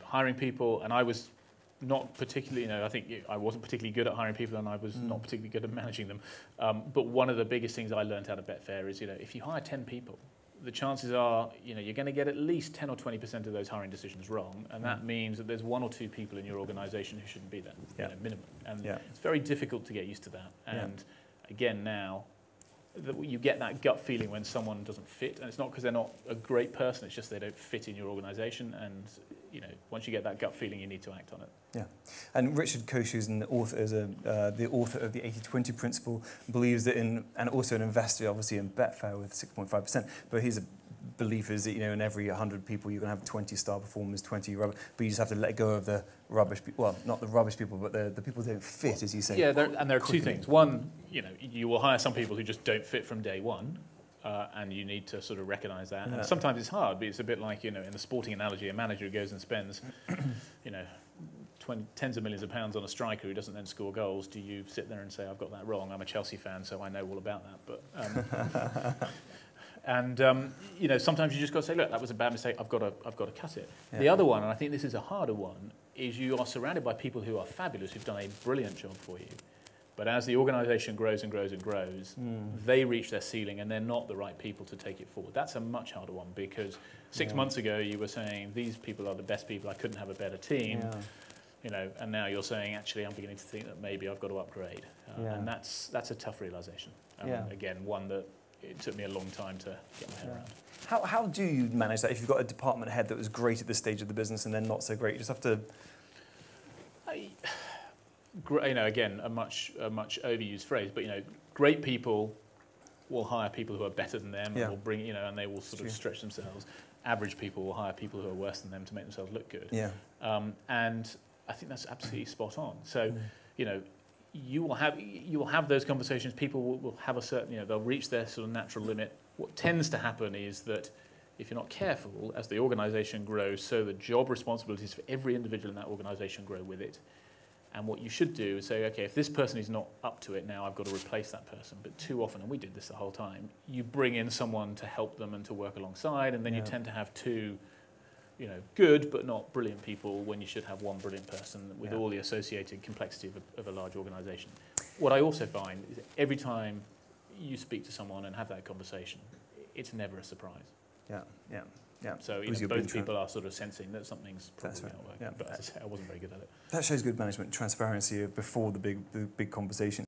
hiring people, and I was not particularly, I think I wasn't particularly good at hiring people, and I was not particularly good at managing them. But one of the biggest things I learned out of Betfair is, if you hire 10 people, the chances are, you're going to get at least 10 or 20% of those hiring decisions wrong, and that means that there's 1 or 2 people in your organisation who shouldn't be there, minimum. And it's very difficult to get used to that. And again, now, you get that gut feeling when someone doesn't fit, and it's not because they're not a great person, it's just they don't fit in your organisation, and once you get that gut feeling, you need to act on it. Yeah, and Richard Koch, who's the author of the 80-20 principle, believes that and also an investor, obviously, in Betfair with 6.5%, but his belief is that, in every 100 people, you're going to have 20 star performers, 20 rubbish, but you just have to let go of the rubbish people, well, not the rubbish people, but the people who don't fit, as you say. Yeah, and there are 2 things. One, you will hire some people who just don't fit from day one, and you need to sort of recognise that. And sometimes it's hard, but it's a bit like, in the sporting analogy, a manager who goes and spends, tens of millions of pounds on a striker who doesn't then score goals. Do you sit there and say, I've got that wrong? I'm a Chelsea fan, so I know all about that. But and sometimes you just got to say, look, that was a bad mistake. I've got to cut it. Yeah. The other one, and I think this is a harder one, is you are surrounded by people who are fabulous, who've done a brilliant job for you. But as the organisation grows and grows and grows, they reach their ceiling and they're not the right people to take it forward. That's a much harder one, because 6 months ago you were saying, these people are the best people, I couldn't have a better team. And now you're saying, actually, I'm beginning to think that maybe I've got to upgrade. And that's a tough realisation. Again, one that it took me a long time to get my head around. How do you manage that if you've got a department head that was great at this stage of the business and then not so great? You just have to... again, a much overused phrase, but great people will hire people who are better than them, and will bring, and they will sort of stretch themselves. Average people will hire people who are worse than them to make themselves look good. And I think that's absolutely spot on. So, you will have those conversations. People will have a certain, they'll reach their sort of natural limit. What tends to happen is that if you're not careful, as the organisation grows, so the job responsibilities for every individual in that organisation grow with it. And what you should do is say, okay, if this person is not up to it now, I've got to replace that person. But too often, and we did this the whole time, you bring in someone to help them and to work alongside, and then you tend to have 2, good but not brilliant people when you should have 1 brilliant person with all the associated complexity of a large organisation. What I also find is that every time you speak to someone and have that conversation, it's never a surprise. So both people are sort of sensing that something's probably not working. But as I say, I wasn't very good at it. That shows good management, transparency before the big conversation.